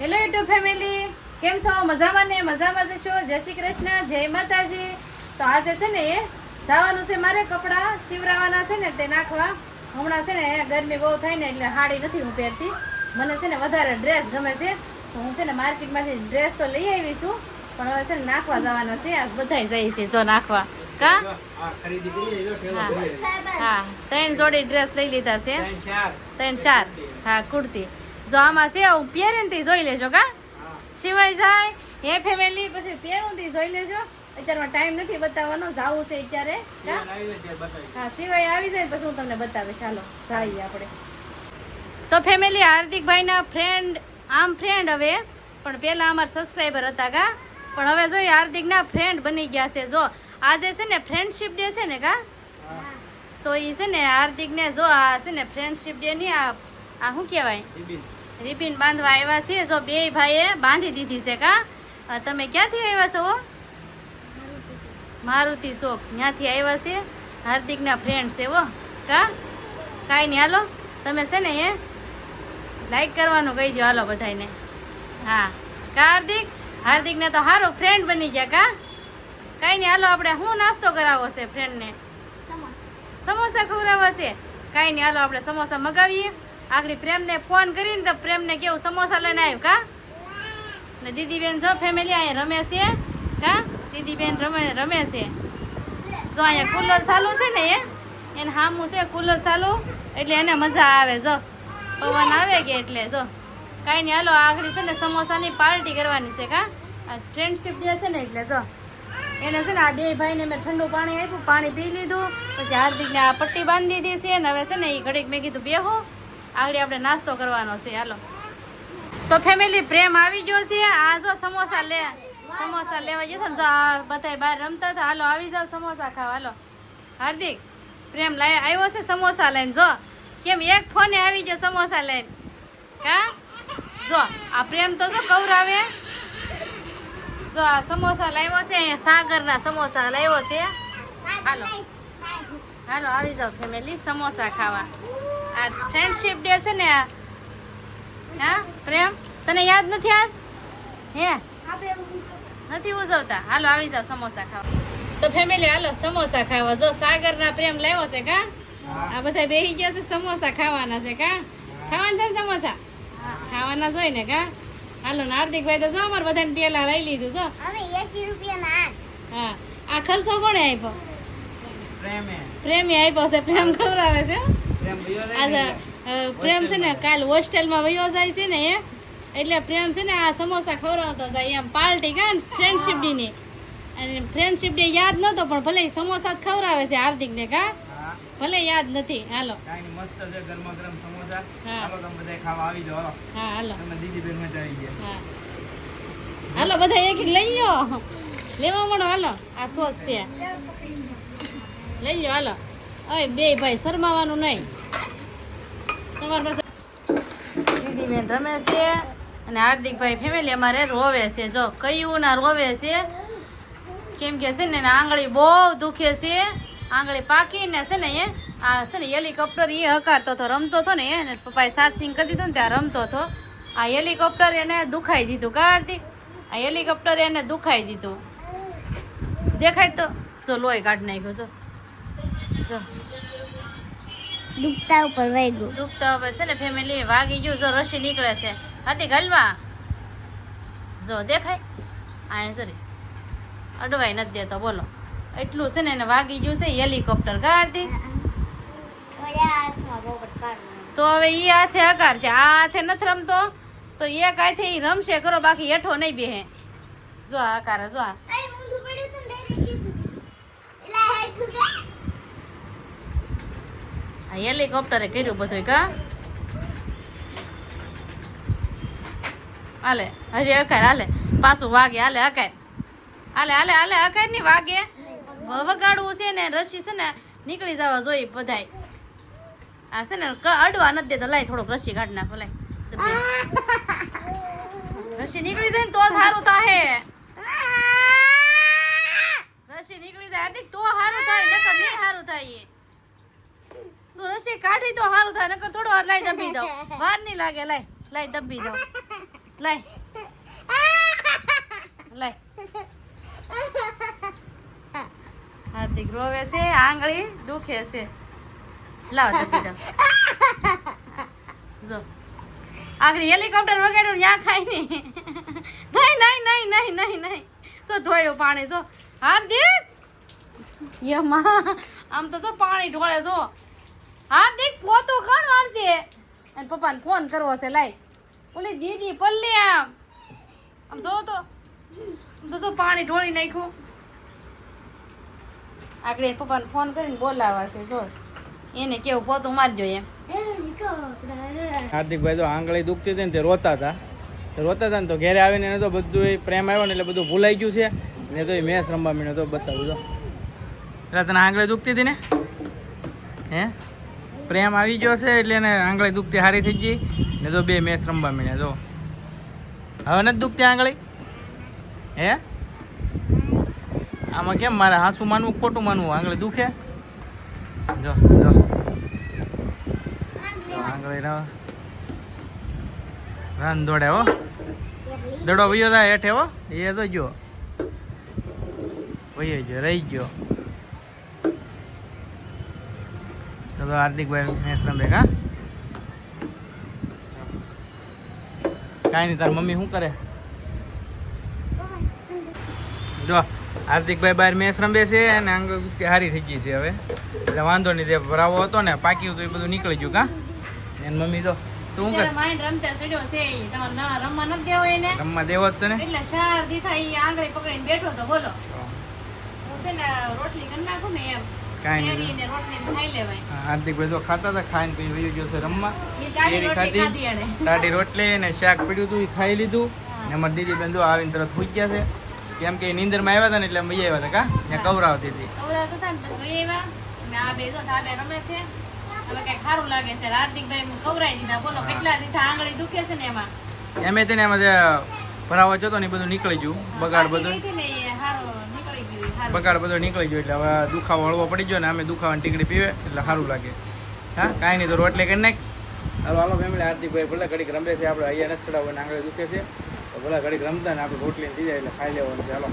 Hello YouTube family, કેમ છો? મજામાં ને? મજામાં જ છો? જય શ્રી કૃષ્ણ, જય માતાજી. તો આજે છે ને જવાનું છે મારે, કપડાં સીવરાવાના છે ને તે નાખવા. હમણાં છે ને ગરમી બહુ થાય ને એટલે સાડી નથી હું પહેરતી. મને છે ને વધારે ડ્રેસ ગમે છે, તો હું છે ને માર્કેટમાંથી ડ્રેસ તો લઈ આવી છું, પણ હવે છે ને નાખવા જવાના છે. આજ બધાય જાય છે જો નાખવા. કા હા, 3 જોડી ડ્રેસ લઈ લીધા છે. 3 4 હા કુર્તી. જો આમાં છે હું પહેરીને તે જોઈ લેજો. કા સિવાય જાય હે ફેમિલી, પછી પહેરું તે જોઈ લેજો. અત્યારમાં ટાઈમ નથી બતાવવાનો, જાવું છે અત્યારે. હા સિવાય આવી જાય પછી હું તમને બતાવીશ. ચાલો જઈએ આપણે. તો ફેમિલી, હાર્દિકભાઈના ફ્રેન્ડ, આમ ફ્રેન્ડ હવે, પણ પહેલા અમારા સબસ્ક્રાઈબર હતા. કા પણ હવે જોઈએ હાર્દિકના ફ્રેન્ડ બની ગયા છે. જો આજે છે ને ફ્રેન્ડશિપ ડે છે ને. કા તો એ છે ને હાર્દિકને જો આ છે ને ફ્રેન્ડશિપ ડે ની આ શું કહેવાય, રિબિન બાંધવા આવ્યા છે. જો બે ભાઈએ બાંધી દીધી છે. કા તમે ક્યાંથી આવ્યા છો? મારુતિ શોક ત્યાંથી આવ્યા છે. હાર્દિકના ફ્રેન્ડ છે હો. કા કાંઈ નહીં, હાલો તમે છે ને લાઈક કરવાનું કહી દો હાલો બધાને. હા કા હાર્દિકને તો સારો ફ્રેન્ડ બની ગયા. કા કાંઈ નહીં, હાલો આપણે શું નાસ્તો કરાવવો છે ફ્રેન્ડને? સમોસા ખવડાવવા છે. કાંઈ નહીં, હાલો આપણે સમોસા મગાવીએ. આખરી પ્રેમને ફોન કરીને તો પ્રેમને કેવું સમોસા લઈને આવ્યું. કા ને દીદીબેન જો ફેમિલી અહીંયા રમે છે. કા દીદીબેન રમે છે. જો અહીંયા કુલર ચાલુ છે ને એને સામું છે કુલર ચાલુ, એટલે એને મજા આવે. જો પવન આવે કે એટલે જો કાંઈ નહીં, હાલો આગળ છે ને સમોસાની પાર્ટી કરવાની છે. કા આ ફ્રેન્ડશિપ ડે છે ને એટલે જો એને છે ને આ બે ભાઈને મેં ઠંડુ પાણી આપ્યું, પાણી પી લીધું. પછી હાર્દિકને આ પટ્ટી બાંધી દીધી છે ને હવે છે ને એ ઘડીક મેં કીધું બેહો, આગળ આપણે નાસ્તો કરવાનો છે. હાલો તો ફેમિલી, પ્રેમ આવી ગયો છે. આ જો સમોસા લેવા જતા ને, જો આ બધા બહાર રમતા હતા. હાલો આવી જાવ સમોસા ખાવા. હાલો હાર્દિક, પ્રેમ આવ્યો છે સમોસા લઈને. જો કેમ એક ફોને આવી ગયો સમોસા લઈને. કા જો આ પ્રેમ તો જો કવરાવે. જો આ સમોસા લાવ્યો છે, અહીંયા સાગરના સમોસા લાવ્યો છે. હાલો હાલો આવી જાવ ફેમિલી સમોસા ખાવા. આ ફ્રેન્ડશિપ ડે છે ને. હા પ્રેમ, તને યાદ નથી આજ? હે નથી ઉજવતા? હાલો આવી જાવ સમોસા ખાવા. તો ફેમિલી હાલો સમોસા ખાવા. જો સાગરના પ્રેમ લાવ્યો છે. કા આ બધા બેસી ગયા છે સમોસા ખાવાના છે. કા ખાવાના છે સમોસા? ખાવાના જોઈ ને. કા હાલો ને હાર્દિકભાઈ તો જો અમારે બધાને પેલા લઈ લીધું. જો અમે 80 રૂપિયાના. હા આ ખર્ચો કોણે આપ્યો? પ્રેમે આપ્યો છે. પ્રેમ ખવડાવે છે. પ્રેમ છે ને કાલ હોસ્ટેલમાં વયો જાય છે ને એટલે પ્રેમ છે ને આ સમોસા ખવડાવતો જાય એમ પાર્ટી. કા ફ્રેન્ડશિપ ડે ની, અને ફ્રેન્ડશિપ ડે યાદ નતો પણ ભલે સમોસા જ ખવડાવે છે હાર્દિક ને. કા ભલે યાદ નથી. હાલો મસ્ત છે ગરમા ગરમ સમોસા. હા હાલો તમે બધા ખાવા આવી જાઓ. હા હાલો તમે દીદીબેન મજા આવી ગયા. હા હાલો બધા એક એક લઈ લો, લેવા મળો. હાલો આ સોસ છે, લઈ લો. હાલો ઓય બે ભાઈ શરમાવાનું નહીં. તમારી પાસે દીદીબેન રમે છે અને હાર્દિકભાઈ ફેમિલી અમારે રોવે છે. જો કયું ના રોવે છે કેમ કે છે ને આંગળી બહુ દુખે છે. આંગળી પાકીને છે ને આ છે ને હેલિકોપ્ટર એ હકારતો હતો, રમતો હતો ને એને પપ્પાએ ચાર્જિંગ કરી દીધું ને ત્યાં રમતો હતો. આ હેલિકોપ્ટર એને દુખાઈ દીધું. કા હાર્દિક, આ હેલિકોપ્ટર એને દુખાઈ દીધું. દેખાય તો જો લોહી કાઢી નાખ્યું. જો જો દુખતા ઉપર વાગ્યું. દુખતા ઉપર છે ને ફેમિલી વાગી ગયું. જો રસી નીકળે છે. હાર્દિક હલવા જો દેખાય આ સરી અડવાઈ નથી દેતો. બોલો એટલું છે ને એને વાગી ગયું છે હેલિકોપ્ટર. કા હાર્દિક, તો હવે એ હાથે હકાર છે, આ હાથે નથી રમતો તો એક હાથે એ રમશે કરો, બાકી હેઠો નહીં બેહે. જો આ હકાર જો આ હેલિકોપ્ટરે કર્યું બધું. કા હાલે હજી હકાર હાલે પાછું વાગે. હાલે હકાર હાલે હાલે હાલે હકાર ની વાગે. વગાડવું છે ને રસી છે ને નીકળી જવા જોઈએ બધાય. આ છે ને અડવા નથી દેતો. લાય થોડોક રસી કાઢી નાખો. લાય રસી નીકળી જાય ને તો સારું થાય. રસી નીકળી જાય તો સારું થાય, નકર નહીં સારું થાય. તું રસી કાઢી તો સારું થાય, નકર થોડો વાર લાઈ દબી દઉં. વાર નહીં લાગે. લાય દબી દઉં. લાય લાય. હાર્દિક રોવે છે, આંગળી દુખે છે. લાવ જપી દો. જો આંગળી હેલિકોપ્ટર વગાડ્યું ત્યાં ખાય નહીં. નહીં. જો ઢોળ્યું પાણી જો. હાર્દિક યમા આમ તો જો પાણી ઢોળે જો. હાર્દિક પોતું કોણ મારશે? અને પપ્પાને ફોન કરવો છે. લાય ઓલી દીદી પલ્લી આમ જો તો જો પાણી ઢોળી નાખ્યું. આગળ પપ્પાને ફોન કરીને બોલાવા છે. જો એને કેવું પોતું મારજો એમ. હાર્દિકભાઈ તો આંગળી દુખતી હતી ને તે રોતા હતા ને તો ઘેરે આવીને એને તો બધું પ્રેમ આવ્યો ને એટલે બધું ભૂલાઈ ગયું છે ને તો મેચ રમવા મીણ્યો તો બતાવું તો એટલે તને આંગળી દુખતી હતી ને હે પ્રેમ આવી ગયો છે એટલે એને આંગળી દુખતી સારી થઈ ગઈ ને તો 2 મેચ રમવા મીણ્યા જો હવે નથી દુખતી આંગળી હે આમાં કેમ મારે હાચું માનવું ખોટું માનવું આંગળી દુખે જો આંગળી રન દોડે હો દડો વયો થાય હેઠે હો એ તો જો વયો ગયો રહી ગયો તો હાર્દિકભાઈ મેચ રમે કા કાંઈ નહીં તાર મમ્મી શું કરે જો હાર્દિકભાઈ બહાર મેચ રમે છે અને આંગળી હારી થઈ ગઈ છે હવે એટલે વાંધો નહીં જે ભરાવો હતો ને પાક્યું તો એ બધું નીકળી ગયું કા એની મમ્મી તો તું શું કરે માઇન્ડ રમતા સડ્યો છે ઈ. તમારે ના રમવા નથી દેવો એને રમવા દેવો જ છે ને એટલે શાર દીધા ઈ આંગળી પકડીને બેઠો તો બોલો હું છે ને રોટલી કરી નાખું ને એમ કાંઈ નહીં કેરીને રોટલી ખાઈ લેવાય. હાર્દિકભાઈ તો ખાતા હતા ખાઈને પછી વયો ગયો છે રમવા ઈ ટાઢી કેરી રોટલી ખાધી ખાધી એણે. ટાઢી રોટલી ને શાક પડ્યું હતું એ ખાઈ લીધું ને અમારી દીદી બેન તો આવીને તરત સુઈ ગયા છે કેમ કે નીંદરમાં આવ્યા હતા ને એટલે મજા આવ્યા હતા કા ત્યાં કવરાવતી હતી કવરાવતો હતા ને પછી આવ્યા ને આ બે જો આ બે રમે છે. હવે કઈ સારું લાગે છે. હાર્દિકભાઈ કવરાઈ દીધા બોલો કેટલા દીધા આંગળી દુખે છે ને એમાં એમે તેને એમાં જે ભરાવો જતો ને એ બધું નીકળી ગયું બગાડ બધો ગઈ હતી ને એ હારું નીકળી ગયું ઈ હારું. બગાડ બધો નીકળી ગયો એટલે હવે દુખાવો હળવો પડી ગયો ને અમે દુખાવાની ટીકડી પીવે એટલે સારું લાગે હા કાંઈ નહીં તો રોટલી કરી નાખ હાલો ફેમિલી હાર્દિકભાઈ ભલે ઘડીક રમે છે આપણે અહીંયા નથી ચડાવવાની આંગળી દુખે છે તો ભલે ઘડીક રમતા ને આપણે રોટલી થઈ જાય એટલે ખાઈ લેવાનું છે હાલો